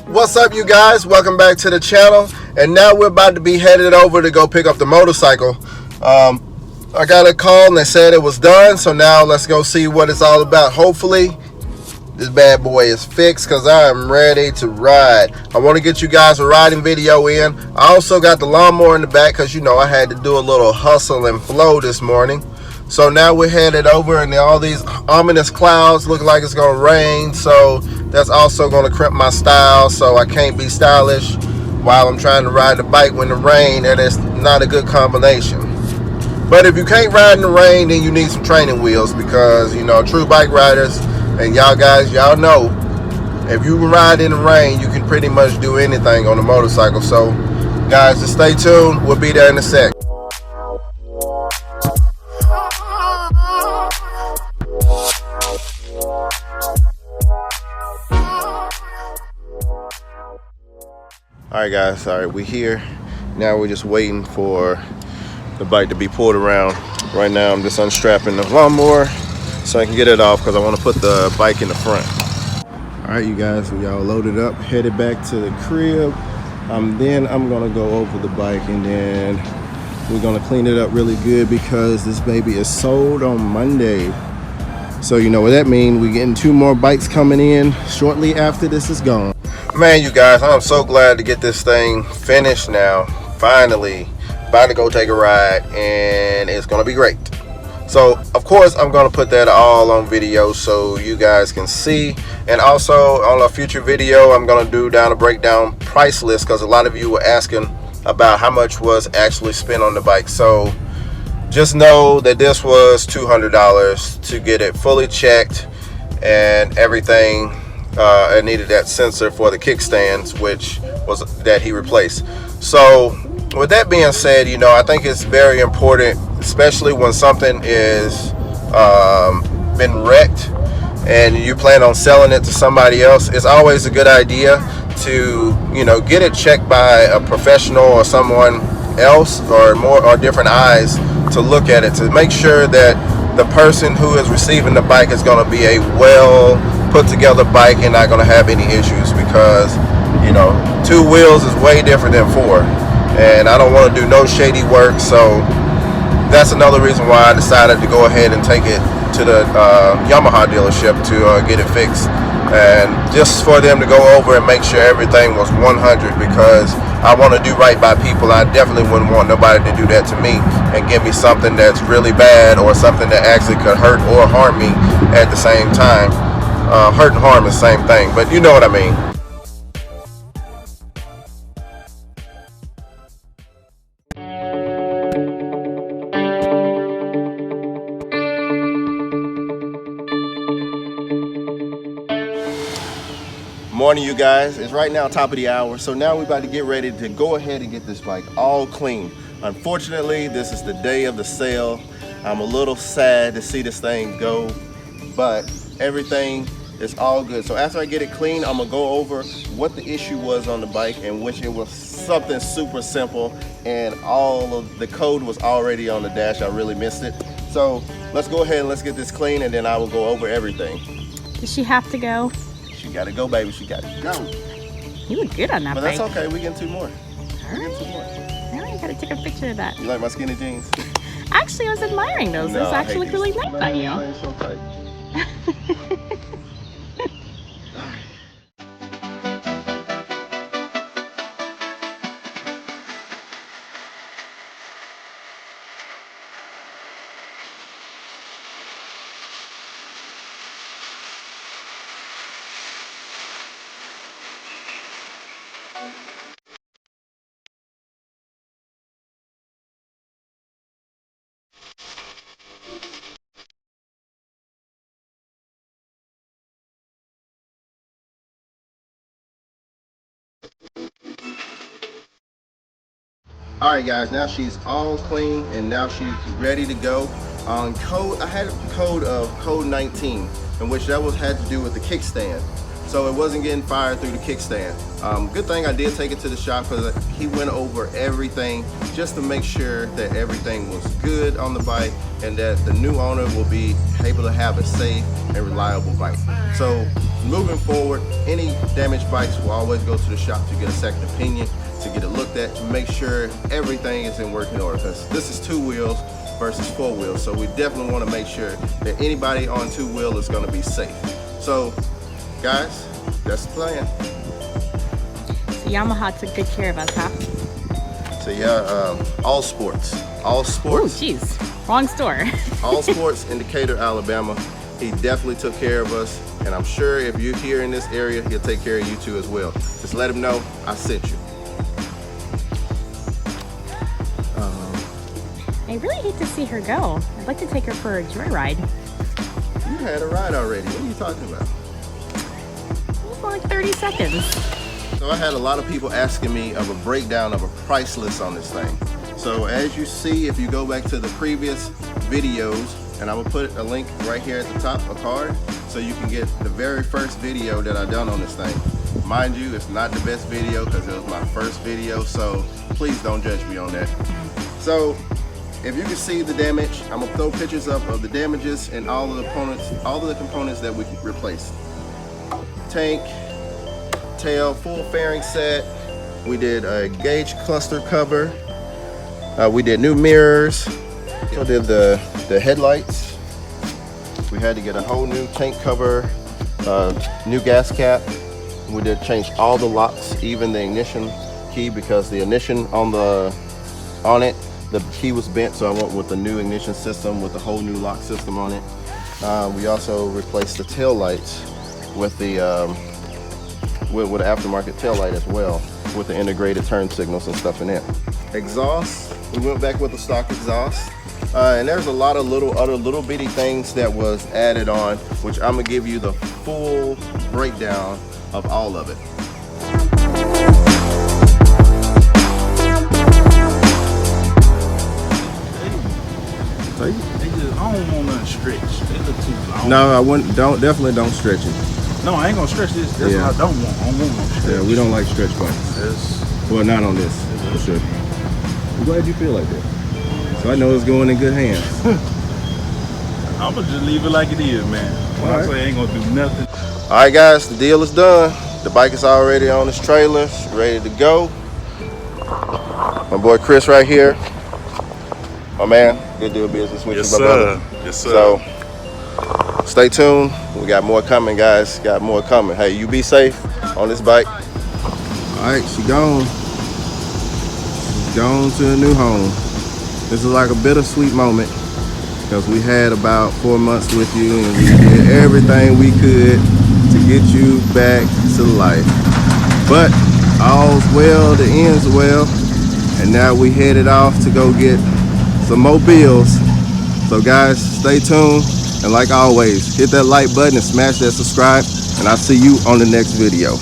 What's up, you guys? Welcome back to the channel. And now we're about to be headed over to go pick up the motorcycle. I got a call and they said it was done, so now let's go see what it's all about. Hopefully this bad boy is fixed because I am ready to ride. I want to get you guys a riding video in. I also got the lawnmower in the back because, you know, I had to do a little hustle and flow this morning. So now we're headed over, and all these ominous clouds look like it's going to rain. So that's also going to crimp my style, so I can't be stylish while I'm trying to ride the bike when the rain. That is not a good combination. But if you can't ride in the rain, then you need some training wheels, because, you know, true bike riders, and y'all guys, y'all know, if you ride in the rain, you can pretty much do anything on a motorcycle. So guys, just stay tuned. We'll be there in a sec. Alright guys, alright, we're here. Now we're just waiting for the bike to be pulled around. Right now I'm just unstrapping the lawnmower so I can get it off, because I want to put the bike in the front. Alright you guys, we all loaded up, headed back to the crib. Then I'm gonna go over the bike, and then we're gonna clean it up really good, because this baby is sold on Monday. So you know what that means. We're getting 2 more bikes coming in shortly after this is gone. Man, you guys, I'm so glad to get this thing finished now. Finally, about to go take a ride, and it's gonna be great. So of course I'm gonna put that all on video so you guys can see. And also on a future video, I'm gonna do down a breakdown price list, because a lot of you were asking about how much was actually spent on the bike. So just know that this was $200 to get it fully checked and everything. I needed that sensor for the kickstands, which was that he replaced. So with that being said, you know, I think it's very important, especially when something is been wrecked and you plan on selling it to somebody else. It's always a good idea to, you know, get it checked by a professional or someone else, or different eyes to look at it, to make sure that the person who is receiving the bike is going to be a well put together bike and not going to have any issues, because, you know, 2 wheels is way different than 4, and I don't want to do no shady work. So that's another reason why I decided to go ahead and take it to the Yamaha dealership to get it fixed, and just for them to go over and make sure everything was 100, because I want to do right by people. I definitely wouldn't want nobody to do that to me and give me something that's really bad, or something that actually could hurt or harm me at the same time. Hurt and harm is the same thing, but you know what I mean. Morning, you guys. It's right now top of the hour, so now we're about to get ready to go ahead and get this bike all clean. Unfortunately, this is the day of the sale. I'm a little sad to see this thing go, but everything is all good. So after I get it clean, I'm gonna go over what the issue was on the bike, and which it was something super simple, and all of the code was already on the dash. I really missed it. So let's go ahead and let's get this clean, and then I will go over everything. Does she have to go? She gotta go, baby. She gotta go. You look good on that bike. But bike. that's okay. We get 2 more. All right. 2 more. All right, gotta take a picture of that. You like my skinny jeans? Actually, I was admiring those. No, those actually look really nice on you. It's so tight. Alright guys, now she's all clean and now she's ready to go. On code, I had a code of code 19, in which that had to do with the kickstand. so it wasn't getting fired through the kickstand. Good thing I did take it to the shop because he went over everything just to make sure that everything was good on the bike and that the new owner will be able to have a safe and reliable bike. So moving forward, any damaged bikes will always go to the shop to get a second opinion, to get it looked at, to make sure everything is in working order, because this is 2 wheels versus 4 wheels. So we definitely want to make sure that anybody on 2 wheel is going to be safe. So guys, that's the plan. So Yamaha took good care of us, huh? So yeah, All Sports. Oh, jeez. Wrong store. All Sports in Decatur, Alabama. He definitely took care of us, and I'm sure if you're here in this area, he'll take care of you too as well. Just let him know I sent you. I really hate to see her go. I'd like to take her for a joyride. You had a ride already. What are you talking about? It's for like 30 seconds. So I had a lot of people asking me of a breakdown of a price list on this thing. So as you see, if you go back to the previous videos, and I'm gonna put a link right here at the top, a card, so you can get the very first video that I done on this thing. Mind you, it's not the best video because it was my first video, so please don't judge me on that. So if you can see the damage, I'm gonna throw pictures up of the damages and all of the components that we replaced. Tank, tail, full fairing set. We did a gauge cluster cover. We did new mirrors. We did the headlights. We had to get a whole new tank cover, new gas cap. We did change all the locks, even the ignition key, because the ignition on it, the key was bent, so I went with the new ignition system with the whole new lock system on it. We also replaced the tail lights with the with an aftermarket tail light as well, with the integrated turn signals and stuff in it. Exhaust, we went back with the stock exhaust. And there's a lot of other little bitty things that was added on, which I'm gonna give you the full breakdown of all of it. I don't want nothing stretched. They look too long. No, I wouldn't. Definitely don't stretch it. No, I ain't gonna stretch this. That's Yeah. what I don't want. I don't want no stretch. Yeah, we don't like stretch bikes. Well, not on this, for sure. I'm glad you feel like that. So I know it's going in good hands. I'm gonna just leave it like it is, man. When I say I ain't gonna do nothing. All right, guys, the deal is done. The bike is already on this trailer, it's ready to go. My boy Chris right here. My man, good deal business with you, my brother. Yes, sir. So stay tuned. We got more coming, guys. Got more coming. Hey, you be safe on this bike. All right, she gone. She's gone to a new home. This is like a bittersweet moment because we had about 4 months with you and we did everything we could to get you back to life. But all's well that ends well, and now we headed off to go get some more bills. So guys, stay tuned, and like always, hit that like button and smash that subscribe, and I'll see you on the next video.